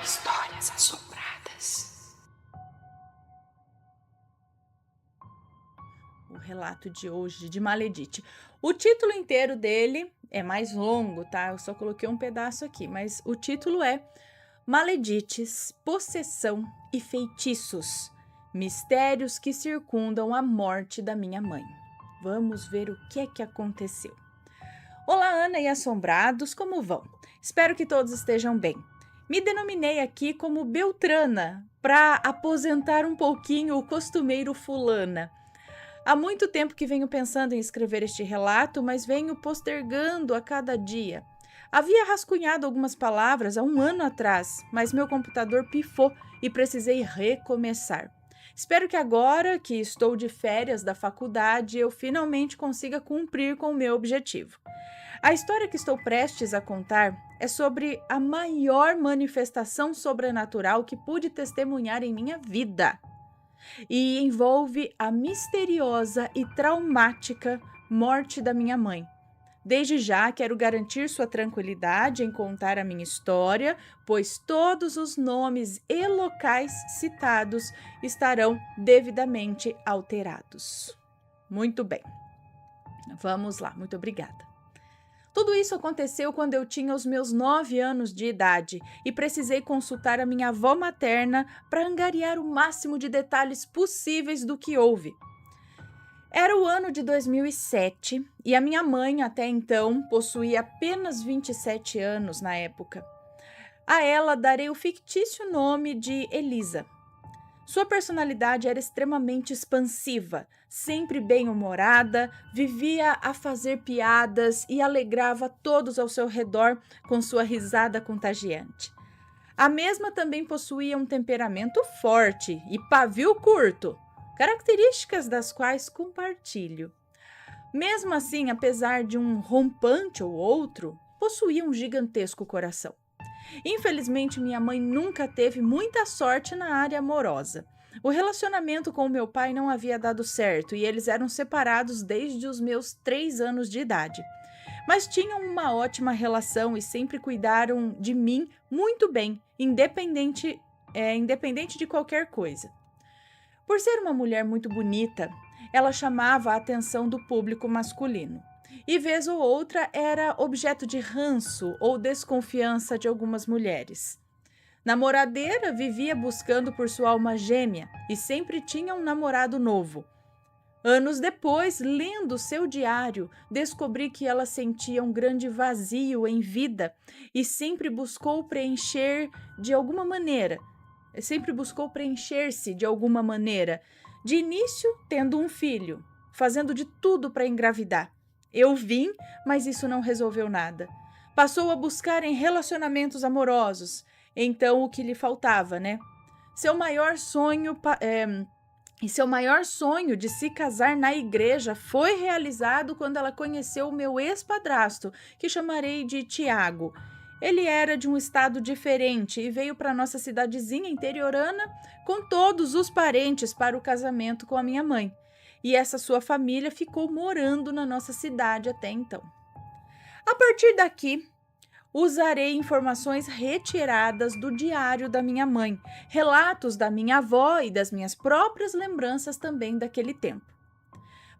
Histórias assombradas. O relato de hoje de Maledite. O título inteiro dele é mais longo, tá? Eu só coloquei um pedaço aqui, mas o título é Maledites, Possessão e Feitiços. Mistérios que circundam a morte da minha mãe. Vamos ver o que aconteceu. Olá, Ana e assombrados, como vão? Espero que todos estejam bem. Me denominei aqui como Beltrana, para aposentar um pouquinho o costumeiro fulana. Há muito tempo que venho pensando em escrever este relato, mas venho postergando a cada dia. Havia rascunhado algumas palavras há um ano atrás, mas meu computador pifou e precisei recomeçar. Espero que agora que estou de férias da faculdade, eu finalmente consiga cumprir com o meu objetivo. A história que estou prestes a contar é sobre a maior manifestação sobrenatural que pude testemunhar em minha vida e envolve a misteriosa e traumática morte da minha mãe. Desde já quero garantir sua tranquilidade em contar a minha história, pois todos os nomes e locais citados estarão devidamente alterados. Muito bem, vamos lá, muito obrigada. Tudo isso aconteceu quando eu tinha os meus 9 anos de idade e precisei consultar a minha avó materna para angariar o máximo de detalhes possíveis do que houve. Era o ano de 2007 e a minha mãe, até então, possuía apenas 27 anos na época. A ela darei o fictício nome de Elisa. Sua personalidade era extremamente expansiva, sempre bem-humorada, vivia a fazer piadas e alegrava todos ao seu redor com sua risada contagiante. A mesma também possuía um temperamento forte e pavio curto, características das quais compartilho. Mesmo assim, apesar de um rompante ou outro, possuía um gigantesco coração. Infelizmente, minha mãe nunca teve muita sorte na área amorosa. O relacionamento com o meu pai não havia dado certo e eles eram separados desde os meus 3 anos de idade. Mas tinham uma ótima relação e sempre cuidaram de mim muito bem, independente de qualquer coisa. Por ser uma mulher muito bonita, ela chamava a atenção do público masculino. E vez ou outra era objeto de ranço ou desconfiança de algumas mulheres. Namoradeira, vivia buscando por sua alma gêmea e sempre tinha um namorado novo. Anos depois, lendo seu diário, descobri que ela sentia um grande vazio em vida e sempre buscou preencher-se de alguma maneira. De início, tendo um filho, fazendo de tudo para engravidar. Eu vim, mas isso não resolveu nada. Passou a buscar em relacionamentos amorosos. Então, o que lhe faltava, né? Seu maior sonho de se casar na igreja foi realizado quando ela conheceu o meu ex-padrasto, que chamarei de Tiago. Ele era de um estado diferente e veio para nossa cidadezinha interiorana com todos os parentes para o casamento com a minha mãe. E essa sua família ficou morando na nossa cidade até então. A partir daqui, usarei informações retiradas do diário da minha mãe, relatos da minha avó e das minhas próprias lembranças também daquele tempo.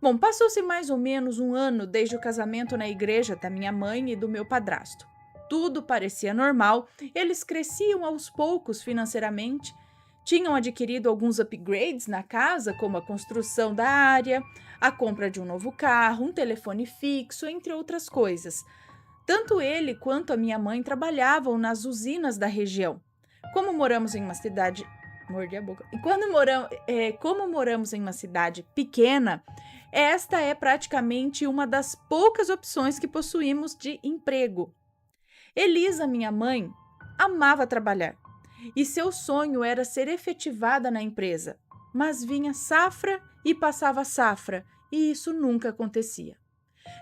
Bom, passou-se mais ou menos um ano desde o casamento na igreja da minha mãe e do meu padrasto. Tudo parecia normal, eles cresciam aos poucos financeiramente, tinham adquirido alguns upgrades na casa, como a construção da área, a compra de um novo carro, um telefone fixo, entre outras coisas. Tanto ele quanto a minha mãe trabalhavam nas usinas da região. Como moramos em uma cidade... Mordi a boca. Como moramos em uma cidade pequena, esta é praticamente uma das poucas opções que possuímos de emprego. Elisa, minha mãe, amava trabalhar e seu sonho era ser efetivada na empresa, mas vinha safra e passava safra e isso nunca acontecia.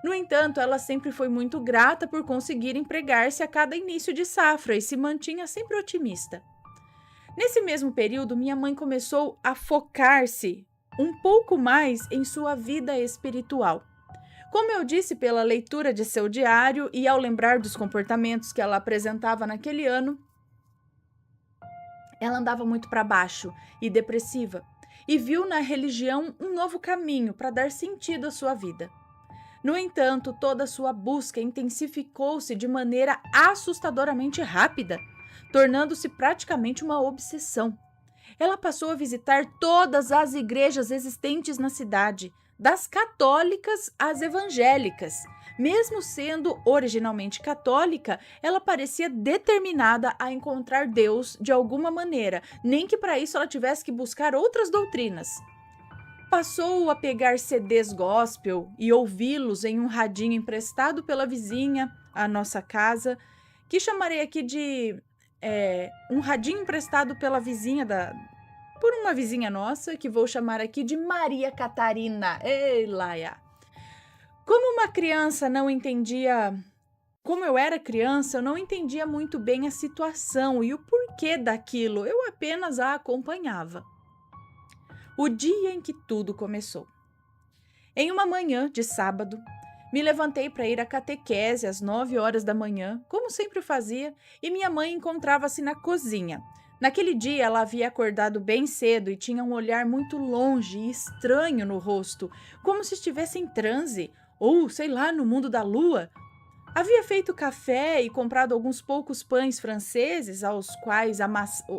No entanto, ela sempre foi muito grata por conseguir empregar-se a cada início de safra e se mantinha sempre otimista. Nesse mesmo período, minha mãe começou a focar-se um pouco mais em sua vida espiritual. Como eu disse pela leitura de seu diário e ao lembrar dos comportamentos que ela apresentava naquele ano, Ela andava muito para baixo e depressiva, e viu na religião um novo caminho para dar sentido à sua vida. No entanto, toda a sua busca intensificou-se de maneira assustadoramente rápida, tornando-se praticamente uma obsessão. Ela passou a visitar todas as igrejas existentes na cidade, das católicas às evangélicas. Mesmo sendo originalmente católica, ela parecia determinada a encontrar Deus de alguma maneira, nem que para isso ela tivesse que buscar outras doutrinas. Passou a pegar CDs gospel e ouvi-los em um radinho emprestado pela vizinha à nossa casa, que chamarei aqui de um radinho emprestado pela vizinha por uma vizinha nossa, que vou chamar aqui de Maria Catarina. Ei, Laia! Como eu era criança, eu não entendia muito bem a situação e o porquê daquilo, eu apenas a acompanhava. O dia em que tudo começou. Em uma manhã de sábado, me levantei para ir à catequese às 9 horas da manhã, como sempre fazia, e minha mãe encontrava-se na cozinha. Naquele dia ela havia acordado bem cedo e tinha um olhar muito longe e estranho no rosto, como se estivesse em transe, ou, sei lá, no mundo da lua. Havia feito café e comprado alguns poucos pães franceses,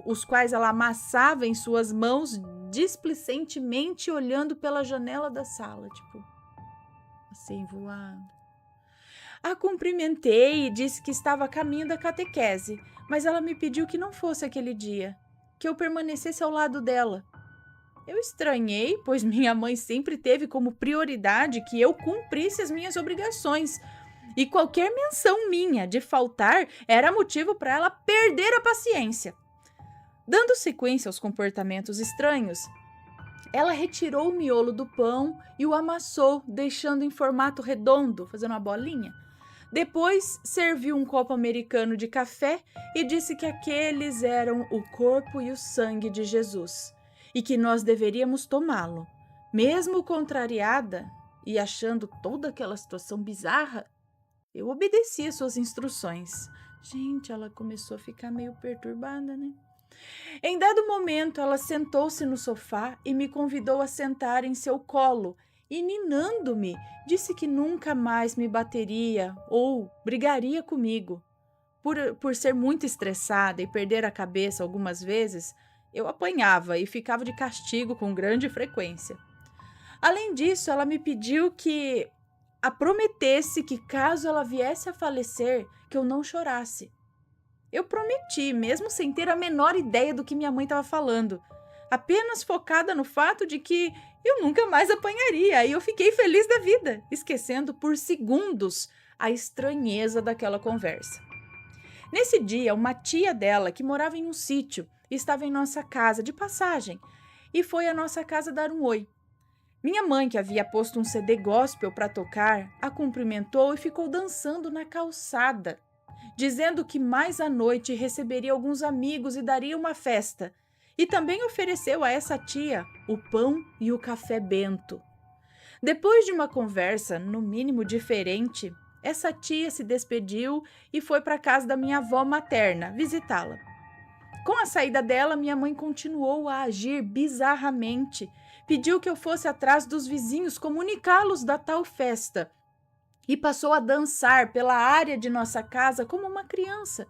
os quais ela amassava em suas mãos displicentemente, olhando pela janela da sala, tipo, assim, voando. A cumprimentei e disse que estava a caminho da catequese, mas ela me pediu que não fosse aquele dia, que eu permanecesse ao lado dela. Eu estranhei, pois minha mãe sempre teve como prioridade que eu cumprisse as minhas obrigações, e qualquer menção minha de faltar era motivo para ela perder a paciência. Dando sequência aos comportamentos estranhos, ela retirou o miolo do pão e o amassou, deixando em formato redondo, fazendo uma bolinha. Depois, serviu um copo americano de café e disse que aqueles eram o corpo e o sangue de Jesus, e que nós deveríamos tomá-lo. Mesmo contrariada e achando toda aquela situação bizarra, eu obedeci às suas instruções. Gente, ela começou a ficar meio perturbada, né? Em dado momento, ela sentou-se no sofá e me convidou a sentar em seu colo e, ninando-me, disse que nunca mais me bateria ou brigaria comigo. Por ser muito estressada e perder a cabeça algumas vezes, eu apanhava e ficava de castigo com grande frequência. Além disso, ela me pediu que a prometesse que, caso ela viesse a falecer, que eu não chorasse. Eu prometi, mesmo sem ter a menor ideia do que minha mãe estava falando, apenas focada no fato de que eu nunca mais apanharia, e eu fiquei feliz da vida, esquecendo por segundos a estranheza daquela conversa. Nesse dia, uma tia dela, que morava em um sítio, estava em nossa casa de passagem e foi à nossa casa dar um oi. Minha mãe, que havia posto um CD gospel para tocar, a cumprimentou e ficou dançando na calçada, dizendo que mais à noite receberia alguns amigos e daria uma festa. E também ofereceu a essa tia o pão e o café bento. Depois de uma conversa, no mínimo diferente, essa tia se despediu e foi para a casa da minha avó materna visitá-la. Com a saída dela, minha mãe continuou a agir bizarramente. Pediu que eu fosse atrás dos vizinhos comunicá-los da tal festa e passou a dançar pela área de nossa casa como uma criança.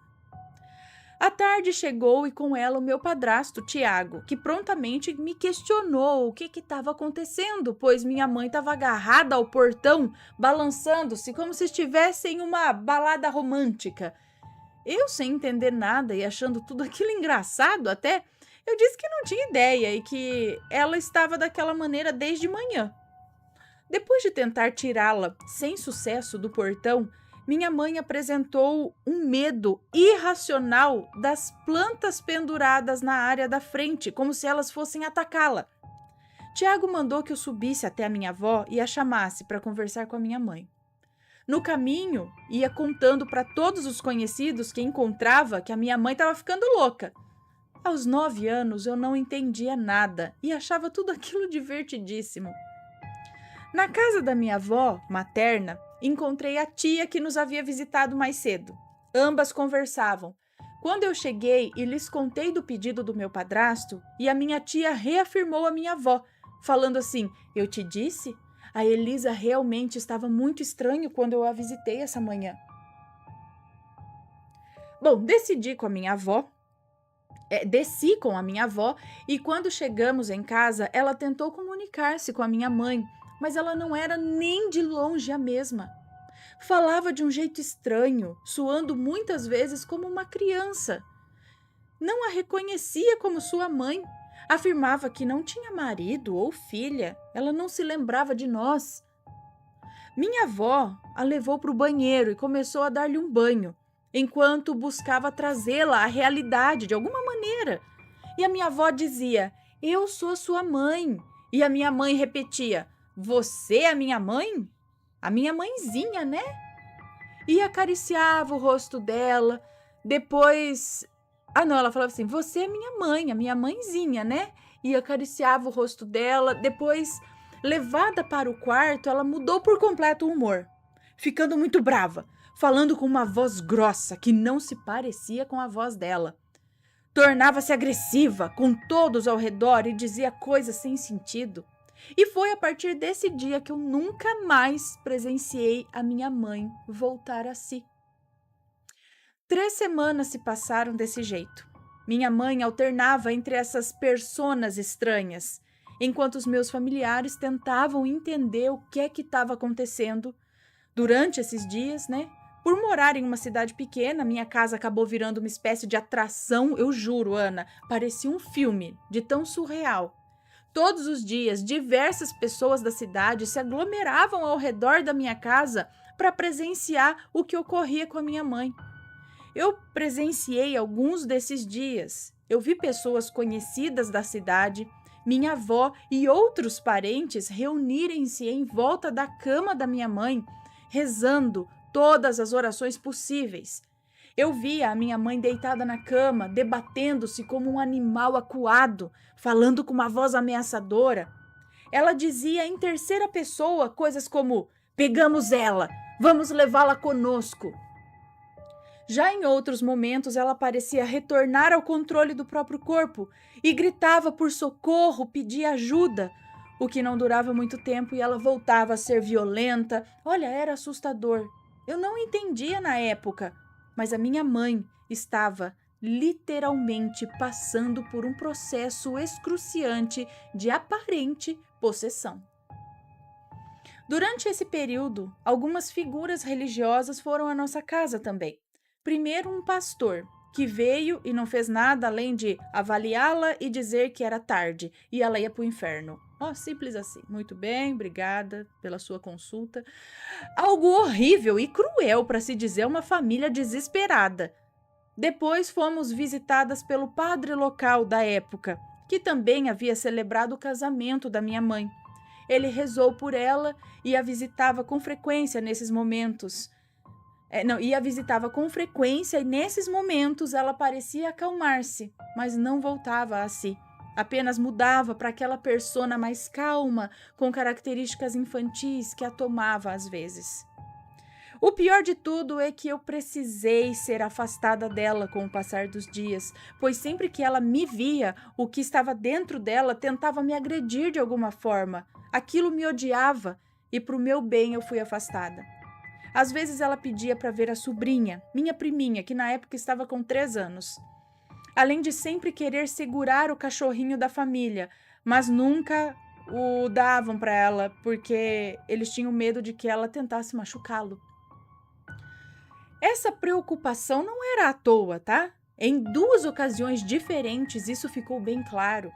A tarde chegou e com ela o meu padrasto, Tiago, que prontamente me questionou o que estava acontecendo, pois minha mãe estava agarrada ao portão, balançando-se como se estivesse em uma balada romântica. Eu, sem entender nada e achando tudo aquilo engraçado até, eu disse que não tinha ideia e que ela estava daquela maneira desde manhã. Depois de tentar tirá-la sem sucesso do portão, minha mãe apresentou um medo irracional das plantas penduradas na área da frente, como se elas fossem atacá-la. Tiago mandou que eu subisse até a minha avó e a chamasse para conversar com a minha mãe. No caminho, ia contando para todos os conhecidos que encontrava que a minha mãe estava ficando louca. Aos 9 anos, eu não entendia nada e achava tudo aquilo divertidíssimo. Na casa da minha avó materna, encontrei a tia que nos havia visitado mais cedo. Ambas conversavam, Quando eu cheguei e lhes contei do pedido do meu padrasto, e a minha tia reafirmou a minha avó, falando assim: eu te disse? A Elisa realmente estava muito estranho quando eu a visitei essa manhã. Bom, desci com a minha avó e quando chegamos em casa, ela tentou comunicar-se com a minha mãe, mas ela não era nem de longe a mesma. Falava de um jeito estranho, soando muitas vezes como uma criança. Não a reconhecia como sua mãe. Afirmava que não tinha marido ou filha. Ela não se lembrava de nós. Minha avó a levou para o banheiro e começou a dar-lhe um banho, enquanto buscava trazê-la à realidade de alguma maneira. E a minha avó dizia: eu sou sua mãe. E a minha mãe repetia: você é a minha mãe? A minha mãezinha, né? E acariciava o rosto dela. Depois... não, ela falava assim: você é minha mãe, a minha mãezinha, né? E acariciava o rosto dela. Depois, levada para o quarto, ela mudou por completo o humor, ficando muito brava, falando com uma voz grossa que não se parecia com a voz dela. Tornava-se agressiva com todos ao redor e dizia coisas sem sentido. E foi a partir desse dia que eu nunca mais presenciei a minha mãe voltar a si. 3 semanas se passaram desse jeito. Minha mãe alternava entre essas personas estranhas, enquanto os meus familiares tentavam entender o que é que estava acontecendo. Durante esses dias, né? Por morar em uma cidade pequena, minha casa acabou virando uma espécie de atração, eu juro, Ana, parecia um filme, de tão surreal. Todos os dias, diversas pessoas da cidade se aglomeravam ao redor da minha casa para presenciar o que ocorria com a minha mãe. Eu presenciei alguns desses dias. Eu vi pessoas conhecidas da cidade, minha avó e outros parentes reunirem-se em volta da cama da minha mãe, rezando todas as orações possíveis. Eu via a minha mãe deitada na cama, debatendo-se como um animal acuado, falando com uma voz ameaçadora. Ela dizia em terceira pessoa coisas como: pegamos ela, vamos levá-la conosco. Já em outros momentos, ela parecia retornar ao controle do próprio corpo e gritava por socorro, pedia ajuda, o que não durava muito tempo e ela voltava a ser violenta. Olha, era assustador. Eu não entendia na época, mas a minha mãe estava literalmente passando por um processo excruciante de aparente possessão. Durante esse período, algumas figuras religiosas foram à nossa casa também. Primeiro, um pastor, que veio e não fez nada além de avaliá-la e dizer que era tarde e ela ia para o inferno. Simples assim. Muito bem, obrigada pela sua consulta. Algo horrível e cruel, para se dizer, uma família desesperada. Depois fomos visitadas pelo padre local da época, que também havia celebrado o casamento da minha mãe. Ele rezou por ela e a visitava com frequência nesses momentos. E nesses momentos ela parecia acalmar-se, mas não voltava a si. Apenas mudava para aquela persona mais calma, com características infantis que a tomava às vezes. O pior de tudo é que eu precisei ser afastada dela com o passar dos dias, pois sempre que ela me via, o que estava dentro dela tentava me agredir de alguma forma. Aquilo me odiava e, para o meu bem, eu fui afastada. Às vezes ela pedia para ver a sobrinha, minha priminha, que na época estava com 3 anos. Além de sempre querer segurar o cachorrinho da família, mas nunca o davam para ela, porque eles tinham medo de que ela tentasse machucá-lo. Essa preocupação não era à toa, tá? Em 2 ocasiões diferentes isso ficou bem claro.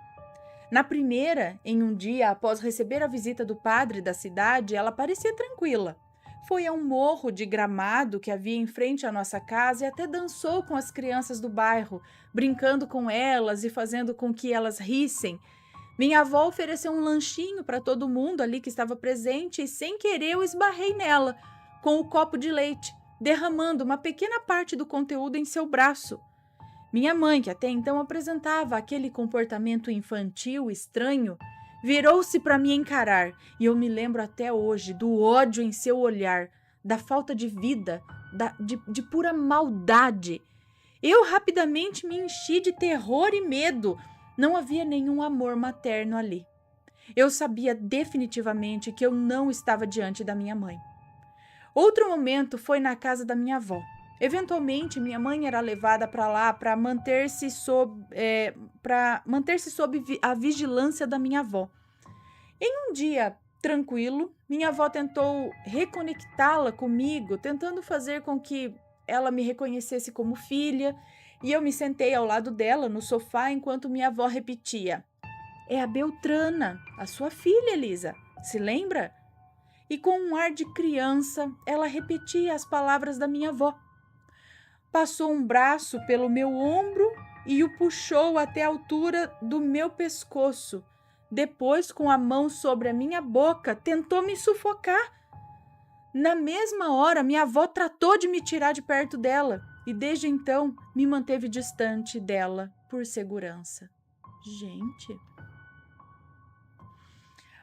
Na primeira, em um dia após receber a visita do padre da cidade, ela parecia tranquila. Foi a um morro de gramado que havia em frente à nossa casa e até dançou com as crianças do bairro, brincando com elas e fazendo com que elas rissem. Minha avó ofereceu um lanchinho para todo mundo ali que estava presente e, sem querer, eu esbarrei nela com o copo de leite, derramando uma pequena parte do conteúdo em seu braço. Minha mãe, que até então apresentava aquele comportamento infantil estranho, virou-se para me encarar e eu me lembro até hoje do ódio em seu olhar, da falta de vida, de pura maldade. Eu rapidamente me enchi de terror e medo. Não havia nenhum amor materno ali. Eu sabia definitivamente que eu não estava diante da minha mãe. Outro momento foi na casa da minha avó. Eventualmente, minha mãe era levada para lá para manter-se sob a vigilância da minha avó. Em um dia tranquilo, minha avó tentou reconectá-la comigo, tentando fazer com que ela me reconhecesse como filha, e eu me sentei ao lado dela no sofá enquanto minha avó repetia: "É a Beltrana, a sua filha, Elisa. Se lembra?" E com um ar de criança, ela repetia as palavras da minha avó. Passou um braço pelo meu ombro e o puxou até a altura do meu pescoço. Depois, com a mão sobre a minha boca, tentou me sufocar. Na mesma hora, minha avó tratou de me tirar de perto dela e, desde então, me manteve distante dela por segurança. Gente,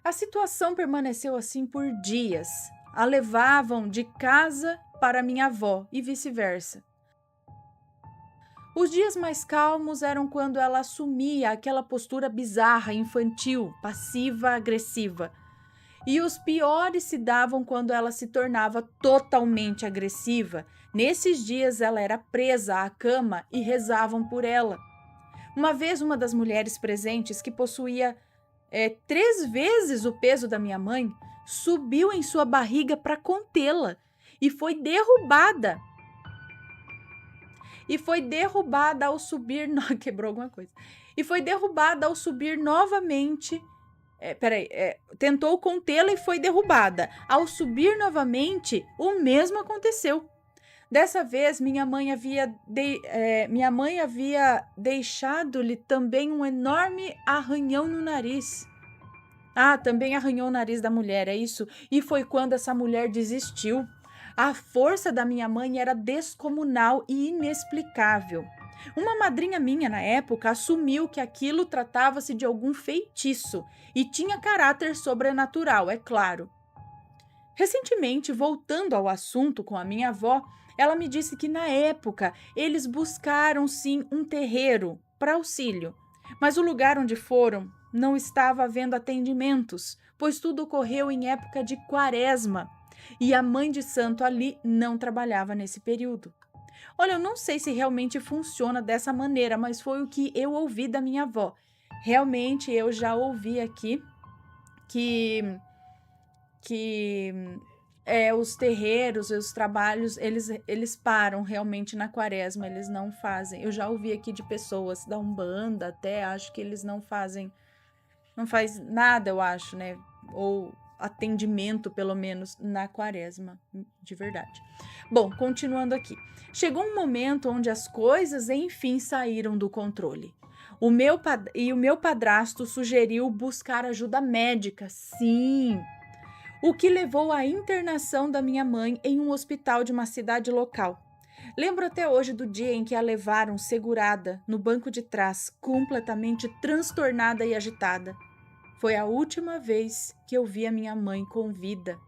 a situação permaneceu assim por dias. A levavam de casa para minha avó e vice-versa. Os dias mais calmos eram quando ela assumia aquela postura bizarra, infantil, passiva, agressiva. E os piores se davam quando ela se tornava totalmente agressiva. Nesses dias ela era presa à cama e rezavam por ela. Uma vez, uma das mulheres presentes, que possuía 3 vezes o peso da minha mãe, subiu em sua barriga para contê-la e foi derrubada. Ao subir. Quebrou alguma coisa. E foi derrubada ao subir novamente. Tentou contê-la e foi derrubada. Ao subir novamente, o mesmo aconteceu. Dessa vez, minha mãe havia deixado-lhe também um enorme arranhão no nariz. Também arranhou o nariz da mulher, é isso? E foi quando essa mulher desistiu. A força da minha mãe era descomunal e inexplicável. Uma madrinha minha, na época, assumiu que aquilo tratava-se de algum feitiço e tinha caráter sobrenatural, é claro. Recentemente, voltando ao assunto com a minha avó, ela me disse que na época eles buscaram sim um terreiro para auxílio, mas o lugar onde foram não estava havendo atendimentos, pois tudo ocorreu em época de quaresma e a mãe de santo ali não trabalhava nesse período. Olha, eu não sei se realmente funciona dessa maneira, mas foi o que eu ouvi da minha avó. Realmente eu já ouvi aqui que os terreiros, os trabalhos, eles param realmente na quaresma, eles não fazem. Eu já ouvi aqui de pessoas da Umbanda até, acho que eles não faz nada, eu acho, né? Ou atendimento, pelo menos, na quaresma, de verdade. Bom, continuando aqui. Chegou um momento onde as coisas, enfim, saíram do controle. O meu padrasto sugeriu buscar ajuda médica, sim, o que levou à internação da minha mãe em um hospital de uma cidade local. Lembro até hoje do dia em que a levaram segurada no banco de trás, completamente transtornada e agitada. Foi a última vez que eu vi a minha mãe com vida.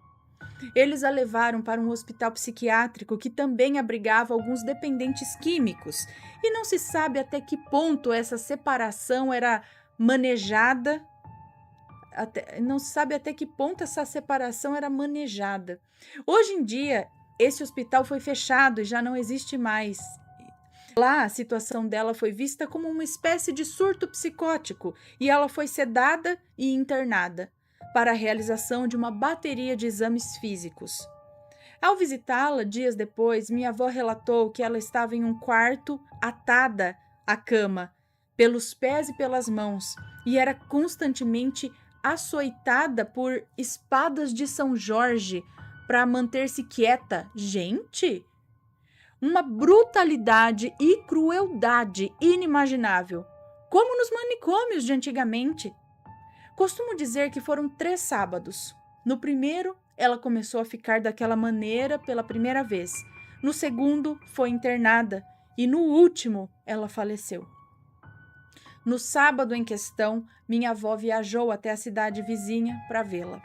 Eles a levaram para um hospital psiquiátrico que também abrigava alguns dependentes químicos, e não se sabe até que ponto essa separação era manejada. Não se sabe até que ponto essa separação era manejada. Hoje em dia, esse hospital foi fechado e já não existe mais. Lá, a situação dela foi vista como uma espécie de surto psicótico e ela foi sedada e internada para a realização de uma bateria de exames físicos. Ao visitá-la dias depois, minha avó relatou que ela estava em um quarto atada à cama, pelos pés e pelas mãos, e era constantemente açoitada por espadas de São Jorge para manter-se quieta. Gente! Uma brutalidade e crueldade inimaginável, como nos manicômios de antigamente. Costumo dizer que foram 3 sábados. No primeiro, ela começou a ficar daquela maneira pela primeira vez. No segundo, foi internada. E no último, ela faleceu. No sábado em questão, minha avó viajou até a cidade vizinha para vê-la.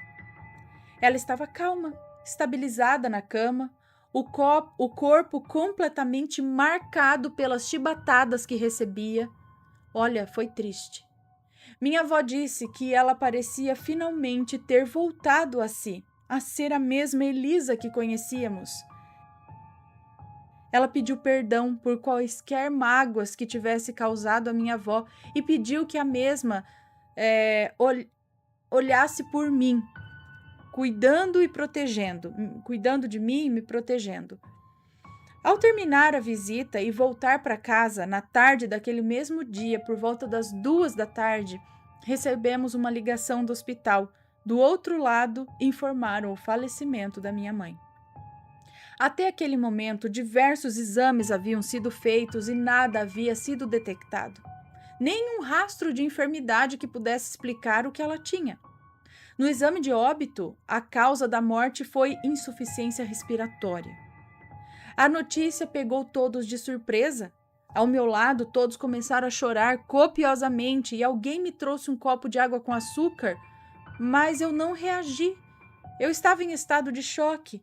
Ela estava calma, estabilizada na cama. o corpo completamente marcado pelas chibatadas que recebia. Olha, foi triste. Minha avó disse que ela parecia finalmente ter voltado a si, a ser a mesma Elisa que conhecíamos. Ela pediu perdão por quaisquer mágoas que tivesse causado a minha avó e pediu que a mesma olhasse por mim, cuidando de mim e me protegendo. Ao terminar a visita e voltar para casa na tarde daquele mesmo dia, por volta das 2 da tarde, recebemos uma ligação do hospital. Do outro lado, informaram o falecimento da minha mãe. Até aquele momento, diversos exames haviam sido feitos e nada havia sido detectado. Nem um rastro de enfermidade que pudesse explicar o que ela tinha. No exame de óbito, a causa da morte foi insuficiência respiratória. A notícia pegou todos de surpresa. Ao meu lado, todos começaram a chorar copiosamente e alguém me trouxe um copo de água com açúcar, mas eu não reagi. Eu estava em estado de choque.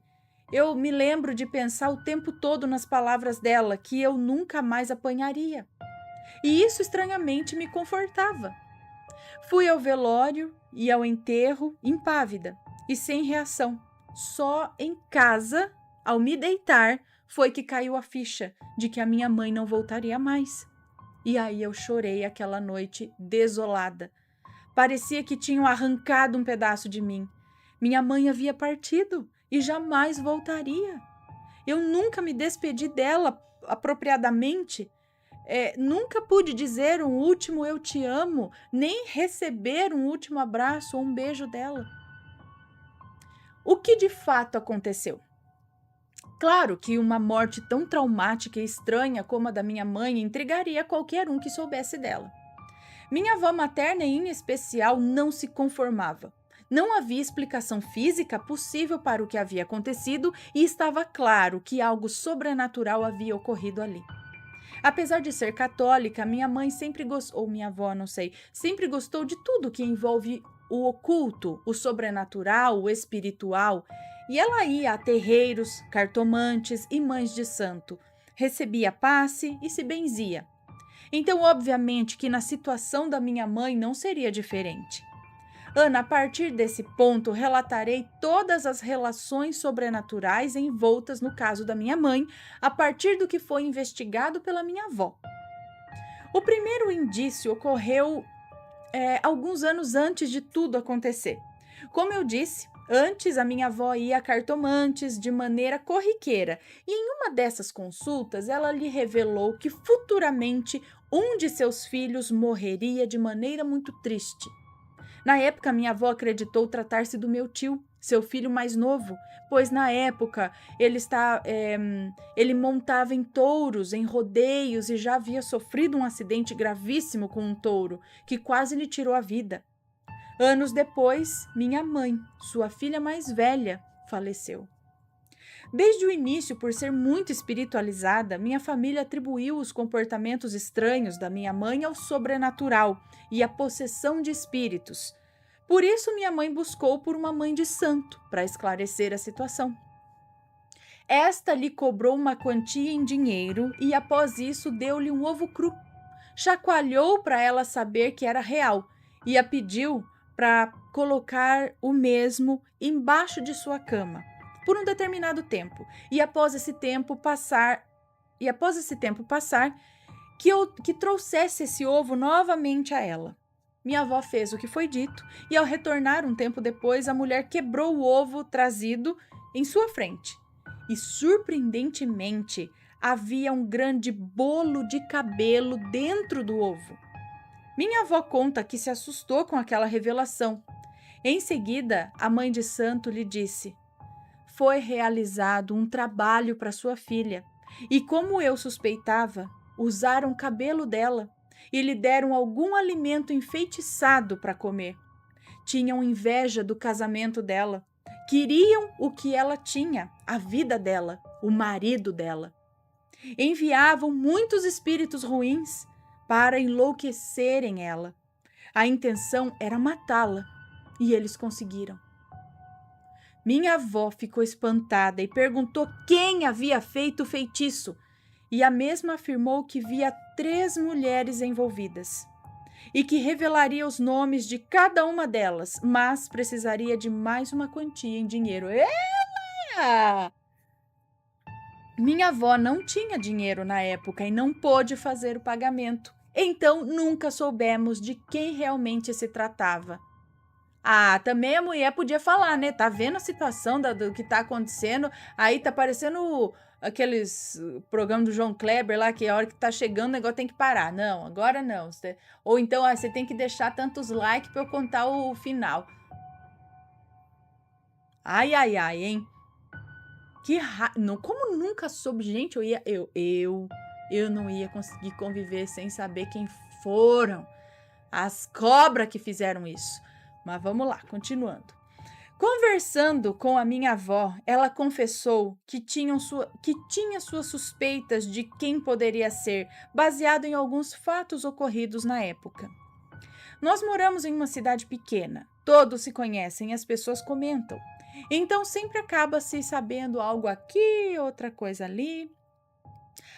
Eu me lembro de pensar o tempo todo nas palavras dela, que eu nunca mais apanharia. E isso estranhamente me confortava. Fui ao velório e ao enterro impávida e sem reação. Só em casa, ao me deitar, foi que caiu a ficha de que a minha mãe não voltaria mais. E aí eu chorei aquela noite desolada. Parecia que tinham arrancado um pedaço de mim. Minha mãe havia partido e jamais voltaria. Eu nunca me despedi dela apropriadamente. Nunca pude dizer um último eu te amo, nem receber um último abraço ou um beijo dela. O que de fato aconteceu? Claro que uma morte tão traumática e estranha como a da minha mãe intrigaria qualquer um que soubesse dela. Minha avó materna, em especial, não se conformava. Não havia explicação física possível para o que havia acontecido e estava claro que algo sobrenatural havia ocorrido ali. Apesar de ser católica, minha mãe sempre gostou, ou minha avó, não sei, sempre gostou de tudo que envolve o oculto, o sobrenatural, o espiritual. E ela ia a terreiros, cartomantes e mães de santo. Recebia passe e se benzia. Então, obviamente que na situação da minha mãe não seria diferente. Ana, a partir desse ponto, relatarei todas as relações sobrenaturais envoltas no caso da minha mãe, a partir do que foi investigado pela minha avó. O primeiro indício ocorreu alguns anos antes de tudo acontecer. Como eu disse, antes a minha avó ia a cartomantes de maneira corriqueira e em uma dessas consultas ela lhe revelou que futuramente um de seus filhos morreria de maneira muito triste. Na época, minha avó acreditou tratar-se do meu tio, seu filho mais novo, pois na época ele montava em touros, em rodeios e já havia sofrido um acidente gravíssimo com um touro, que quase lhe tirou a vida. Anos depois, minha mãe, sua filha mais velha, faleceu. Desde o início, por ser muito espiritualizada, minha família atribuiu os comportamentos estranhos da minha mãe ao sobrenatural e à possessão de espíritos. Por isso, minha mãe buscou por uma mãe de santo para esclarecer a situação. Esta lhe cobrou uma quantia em dinheiro e, após isso, deu-lhe um ovo cru. Chacoalhou para ela saber que era real e a pediu para colocar o mesmo embaixo de sua cama por um determinado tempo, e após esse tempo passar, que trouxesse esse ovo novamente a ela. Minha avó fez o que foi dito, e ao retornar um tempo depois, a mulher quebrou o ovo trazido em sua frente. E, surpreendentemente, havia um grande bolo de cabelo dentro do ovo. Minha avó conta que se assustou com aquela revelação. Em seguida, a mãe de santo lhe disse: foi realizado um trabalho para sua filha, e como eu suspeitava, usaram o cabelo dela e lhe deram algum alimento enfeitiçado para comer. Tinham inveja do casamento dela, queriam o que ela tinha, a vida dela, o marido dela. Enviavam muitos espíritos ruins para enlouquecerem ela. A intenção era matá-la, e eles conseguiram. Minha avó ficou espantada e perguntou quem havia feito o feitiço, e a mesma afirmou que via 3 mulheres envolvidas e que revelaria os nomes de cada uma delas, mas precisaria de mais uma quantia em dinheiro. Ela! Minha avó não tinha dinheiro na época e não pôde fazer o pagamento. Então, nunca soubemos de quem realmente se tratava. Ah, também a mulher podia falar, né? Tá vendo a situação do que tá acontecendo? Aí tá parecendo aqueles programas do João Kleber lá, que a hora que tá chegando o negócio tem que parar. Não, agora não. Ou então, você tem que deixar tantos likes pra eu contar o final. Ai, ai, ai, hein? Como nunca soube, gente, eu não ia conseguir conviver sem saber quem foram as cobras que fizeram isso. Mas vamos lá, continuando. Conversando com a minha avó, ela confessou que tinha suas suspeitas de quem poderia ser, baseado em alguns fatos ocorridos na época. Nós moramos em uma cidade pequena, todos se conhecem, as pessoas comentam. Então sempre acaba se sabendo algo aqui, outra coisa ali.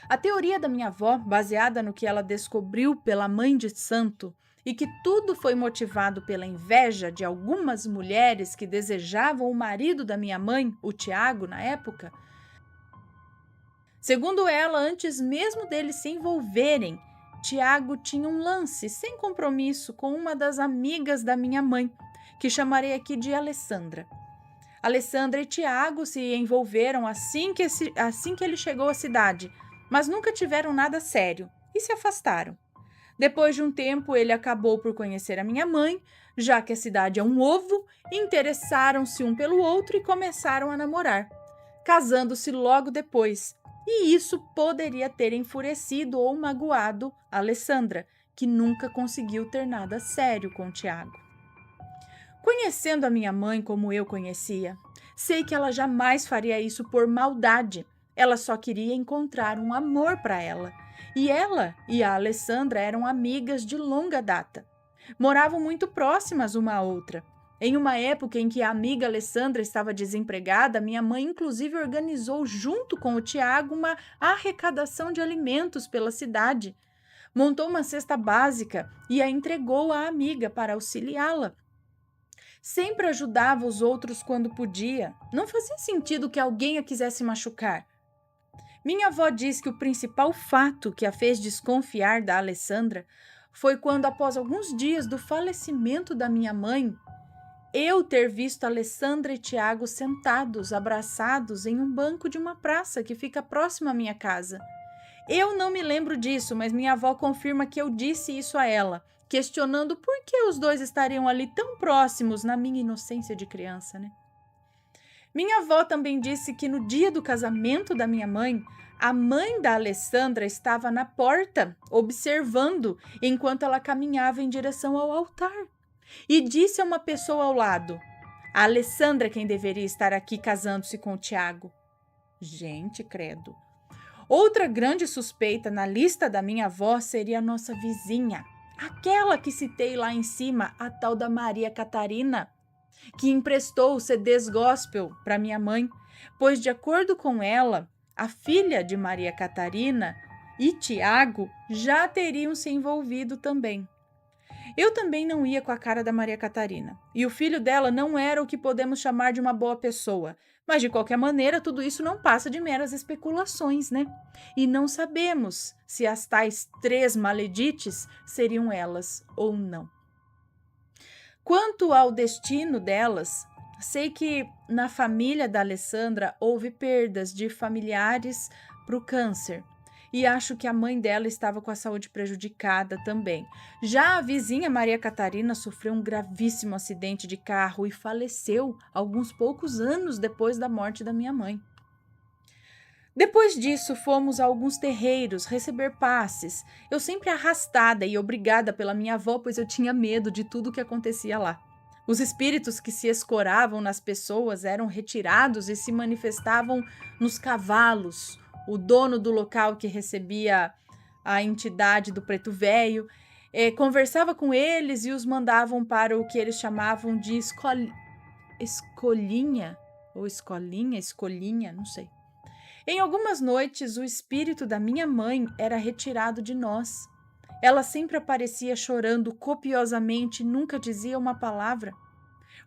A teoria da minha avó, baseada no que ela descobriu pela mãe de santo, e que tudo foi motivado pela inveja de algumas mulheres que desejavam o marido da minha mãe, o Tiago, na época. Segundo ela, antes mesmo deles se envolverem, Tiago tinha um lance sem compromisso com uma das amigas da minha mãe, que chamarei aqui de Alessandra. Alessandra e Tiago se envolveram assim que ele chegou à cidade, mas nunca tiveram nada sério e se afastaram. Depois de um tempo, ele acabou por conhecer a minha mãe, já que a cidade é um ovo, interessaram-se um pelo outro e começaram a namorar, casando-se logo depois. E isso poderia ter enfurecido ou magoado a Alessandra, que nunca conseguiu ter nada sério com Tiago. Conhecendo a minha mãe como eu conhecia, sei que ela jamais faria isso por maldade. Ela só queria encontrar um amor para ela. E ela e a Alessandra eram amigas de longa data. Moravam muito próximas uma à outra. Em uma época em que a amiga Alessandra estava desempregada, minha mãe inclusive organizou junto com o Tiago uma arrecadação de alimentos pela cidade. Montou uma cesta básica e a entregou à amiga para auxiliá-la. Sempre ajudava os outros quando podia. Não fazia sentido que alguém a quisesse machucar. Minha avó diz que o principal fato que a fez desconfiar da Alessandra foi quando, após alguns dias do falecimento da minha mãe, eu ter visto Alessandra e Tiago sentados, abraçados em um banco de uma praça que fica próximo à minha casa. Eu não me lembro disso, mas minha avó confirma que eu disse isso a ela, questionando por que os dois estariam ali tão próximos na minha inocência de criança, né? Minha avó também disse que no dia do casamento da minha mãe, a mãe da Alessandra estava na porta, observando, enquanto ela caminhava em direção ao altar. E disse a uma pessoa ao lado: a Alessandra é quem deveria estar aqui casando-se com o Tiago. Gente, credo. Outra grande suspeita na lista da minha avó seria a nossa vizinha, aquela que citei lá em cima, a tal da Maria Catarina, que emprestou CDs gospel para minha mãe, pois, de acordo com ela, a filha de Maria Catarina e Tiago já teriam se envolvido também. Eu também não ia com a cara da Maria Catarina, e o filho dela não era o que podemos chamar de uma boa pessoa, mas de qualquer maneira tudo isso não passa de meras especulações, né? E não sabemos se as tais 3 maledites seriam elas ou não. Quanto ao destino delas, sei que na família da Alessandra houve perdas de familiares para o câncer. E acho que a mãe dela estava com a saúde prejudicada também. Já a vizinha Maria Catarina sofreu um gravíssimo acidente de carro e faleceu alguns poucos anos depois da morte da minha mãe. Depois disso, fomos a alguns terreiros receber passes. Eu sempre arrastada e obrigada pela minha avó, pois eu tinha medo de tudo o que acontecia lá. Os espíritos que se escoravam nas pessoas eram retirados e se manifestavam nos cavalos. O dono do local que recebia a entidade do preto velho conversava com eles e os mandavam para o que eles chamavam de escolinha. ou escolinha, escolinha, não sei. Em algumas noites, o espírito da minha mãe era retirado de nós. Ela sempre aparecia chorando copiosamente e nunca dizia uma palavra.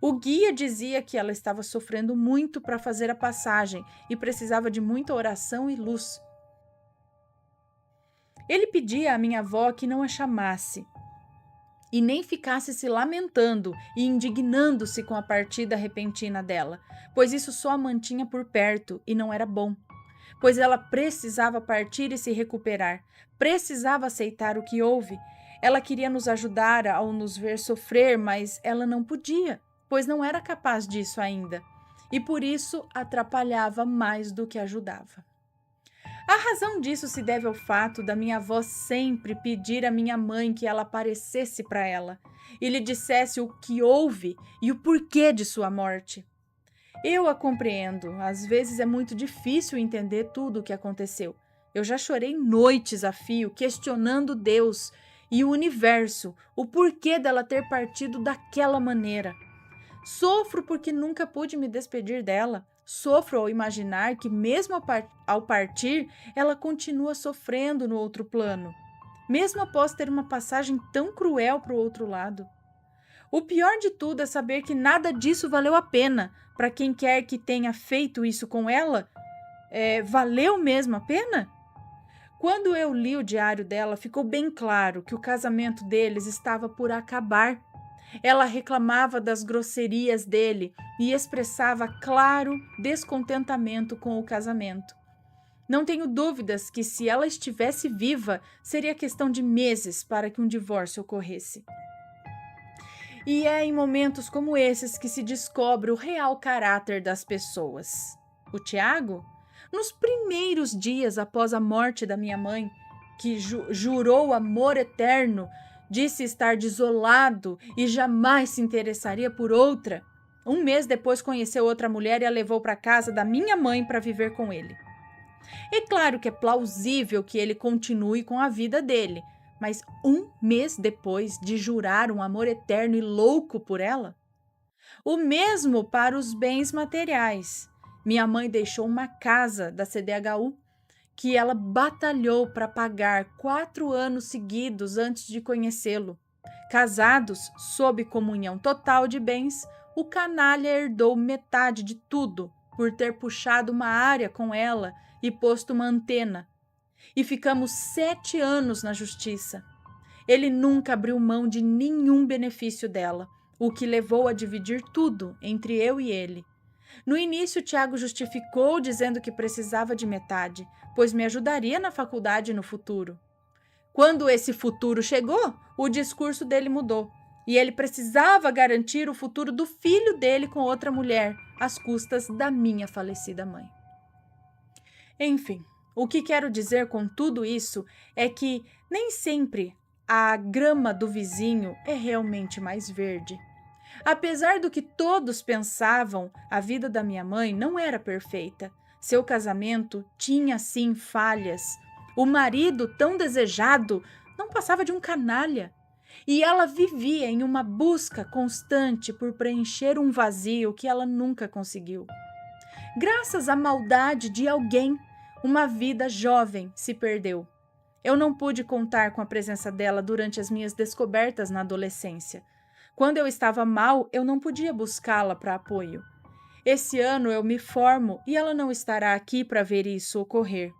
O guia dizia que ela estava sofrendo muito para fazer a passagem e precisava de muita oração e luz. Ele pedia à minha avó que não a chamasse e nem ficasse se lamentando e indignando-se com a partida repentina dela, pois isso só a mantinha por perto e não era bom. Pois ela precisava partir e se recuperar, precisava aceitar o que houve. Ela queria nos ajudar ao nos ver sofrer, mas ela não podia, pois não era capaz disso ainda, e por isso atrapalhava mais do que ajudava. A razão disso se deve ao fato da minha avó sempre pedir à minha mãe que ela aparecesse para ela e lhe dissesse o que houve e o porquê de sua morte. Eu a compreendo, às vezes é muito difícil entender tudo o que aconteceu. Eu já chorei noites a fio, questionando Deus e o universo, o porquê dela ter partido daquela maneira. Sofro porque nunca pude me despedir dela. Sofro ao imaginar que, mesmo ao partir, ela continua sofrendo no outro plano, mesmo após ter uma passagem tão cruel para o outro lado. O pior de tudo é saber que nada disso valeu a pena. Para quem quer que tenha feito isso com ela, valeu mesmo a pena? Quando eu li o diário dela, ficou bem claro que o casamento deles estava por acabar. Ela reclamava das grosserias dele e expressava claro descontentamento com o casamento. Não tenho dúvidas que, se ela estivesse viva, seria questão de meses para que um divórcio ocorresse. E é em momentos como esses que se descobre o real caráter das pessoas. O Tiago, nos primeiros dias após a morte da minha mãe, que jurou amor eterno, disse estar desolado e jamais se interessaria por outra. Um mês depois conheceu outra mulher e a levou para a casa da minha mãe para viver com ele. É claro que é plausível que ele continue com a vida dele, mas um mês depois de jurar um amor eterno e louco por ela? O mesmo para os bens materiais. Minha mãe deixou uma casa da CDHU que ela batalhou para pagar 4 anos seguidos antes de conhecê-lo. Casados, sob comunhão total de bens, o canalha herdou metade de tudo por ter puxado uma área com ela e posto uma antena. E ficamos 7 anos na justiça. Ele nunca abriu mão de nenhum benefício dela, o que levou a dividir tudo entre eu e ele. No início, Tiago justificou dizendo que precisava de metade, pois me ajudaria na faculdade no futuro. Quando esse futuro chegou, o discurso dele mudou, e ele precisava garantir o futuro do filho dele com outra mulher, às custas da minha falecida mãe. Enfim, o que quero dizer com tudo isso é que nem sempre a grama do vizinho é realmente mais verde. Apesar do que todos pensavam, a vida da minha mãe não era perfeita. Seu casamento tinha, sim, falhas. O marido, tão desejado, não passava de um canalha. E ela vivia em uma busca constante por preencher um vazio que ela nunca conseguiu. Graças à maldade de alguém, uma vida jovem se perdeu. Eu não pude contar com a presença dela durante as minhas descobertas na adolescência. Quando eu estava mal, eu não podia buscá-la para apoio. Esse ano eu me formo e ela não estará aqui para ver isso ocorrer.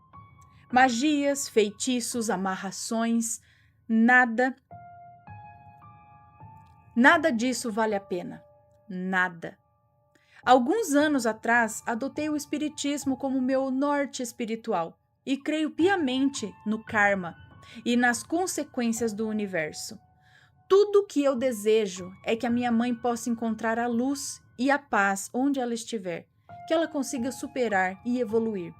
Magias, feitiços, amarrações, nada disso vale a pena. Nada. Alguns anos atrás, adotei o espiritismo como meu norte espiritual e creio piamente no karma e nas consequências do universo. Tudo o que eu desejo é que a minha mãe possa encontrar a luz e a paz onde ela estiver, que ela consiga superar e evoluir.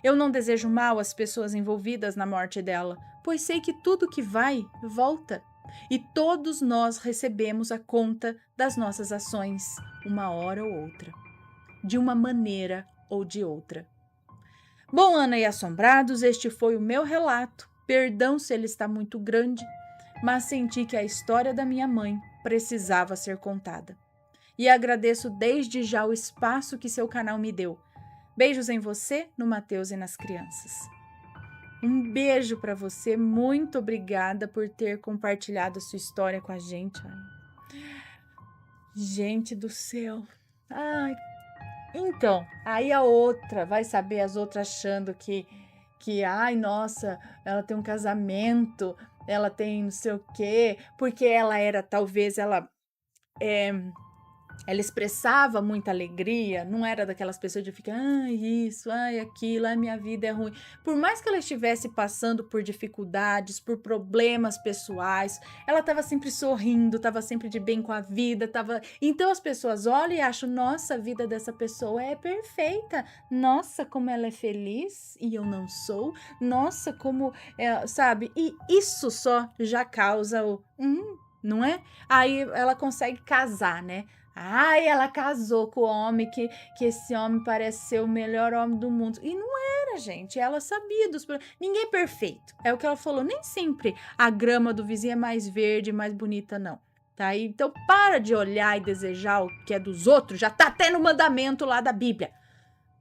Eu não desejo mal às pessoas envolvidas na morte dela, pois sei que tudo que vai, volta. E todos nós recebemos a conta das nossas ações, uma hora ou outra, de uma maneira ou de outra. Bom, Ana e Assombrados, este foi o meu relato. Perdão se ele está muito grande, mas senti que a história da minha mãe precisava ser contada. e agradeço desde já o espaço que seu canal me deu. Beijos em você, no Mateus e nas crianças. Um beijo para você, muito obrigada por ter compartilhado a sua história com a gente. Gente do céu. Ai, então, aí a outra, vai saber as outras achando que ai, nossa, ela tem um casamento, ela tem não sei o quê, porque ela era, talvez, ela expressava muita alegria, não era daquelas pessoas de ficar, ai, isso, ai, aquilo, ai, minha vida é ruim. Por mais que ela estivesse passando por dificuldades, por problemas pessoais, ela estava sempre sorrindo, estava sempre de bem com a vida, Então as pessoas olham e acham, nossa, a vida dessa pessoa é perfeita, nossa, como ela é feliz e eu não sou, nossa, como, sabe? E isso só já causa não é? Aí ela consegue casar, né? Ai, ela casou com o homem, que esse homem parece ser o melhor homem do mundo. E não era, gente. Ela sabia dos problemas. Ninguém é perfeito. É o que ela falou. Nem sempre a grama do vizinho é mais verde, mais bonita, não. Tá? Então, para de olhar e desejar o que é dos outros. Já tá até no mandamento lá da Bíblia.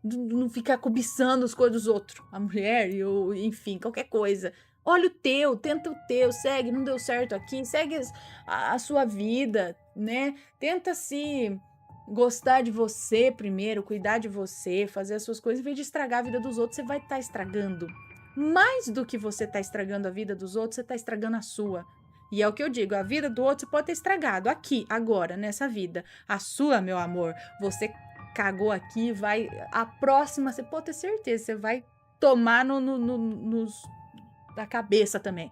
Não ficar cobiçando as coisas dos outros. A mulher, enfim, qualquer coisa. Olha o teu, tenta o teu, segue, não deu certo aqui, segue a sua vida, né? Tenta se gostar de você primeiro, cuidar de você, fazer as suas coisas, em vez de estragar a vida dos outros, você vai estar estragando. Mais do que você tá estragando a vida dos outros, você tá estragando a sua. E é o que eu digo, a vida do outro você pode ter estragado aqui, agora, nessa vida. A sua, meu amor, você cagou aqui, a próxima, você pode ter certeza, você vai tomar da cabeça também.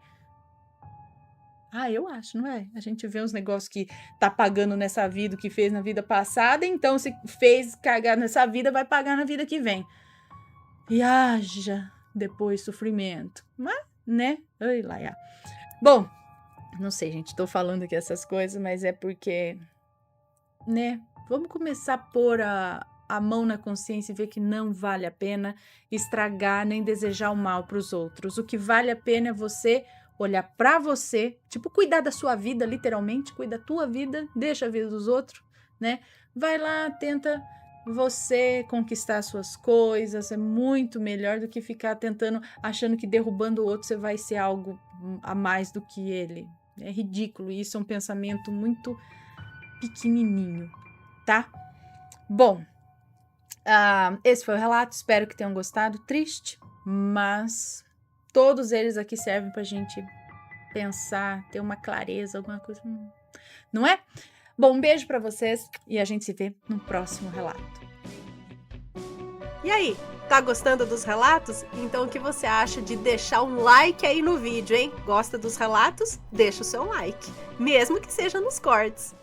Eu acho, não é? A gente vê uns negócios que tá pagando nessa vida, o que fez na vida passada, então se fez cagar nessa vida, vai pagar na vida que vem. E haja depois sofrimento. Mas, né? Ai, lá, já. Bom, não sei, gente, tô falando aqui essas coisas, mas é porque, né? Vamos começar a pôr a mão na consciência e ver que não vale a pena estragar nem desejar o mal para os outros. O que vale a pena é você olhar para você, tipo, cuidar da sua vida, literalmente, cuida da tua vida, deixa a vida dos outros, né? Vai lá, tenta você conquistar as suas coisas, é muito melhor do que ficar tentando, achando que derrubando o outro você vai ser algo a mais do que ele. É ridículo, isso é um pensamento muito pequenininho, tá? Bom, esse foi o relato, espero que tenham gostado. Triste, mas todos eles aqui servem pra gente pensar, ter uma clareza, alguma coisa, não é? Bom, um beijo pra vocês e a gente se vê no próximo relato. E aí, tá gostando dos relatos? Então o que você acha de deixar um like aí no vídeo, hein? Gosta dos relatos? Deixa o seu like, mesmo que seja nos cortes.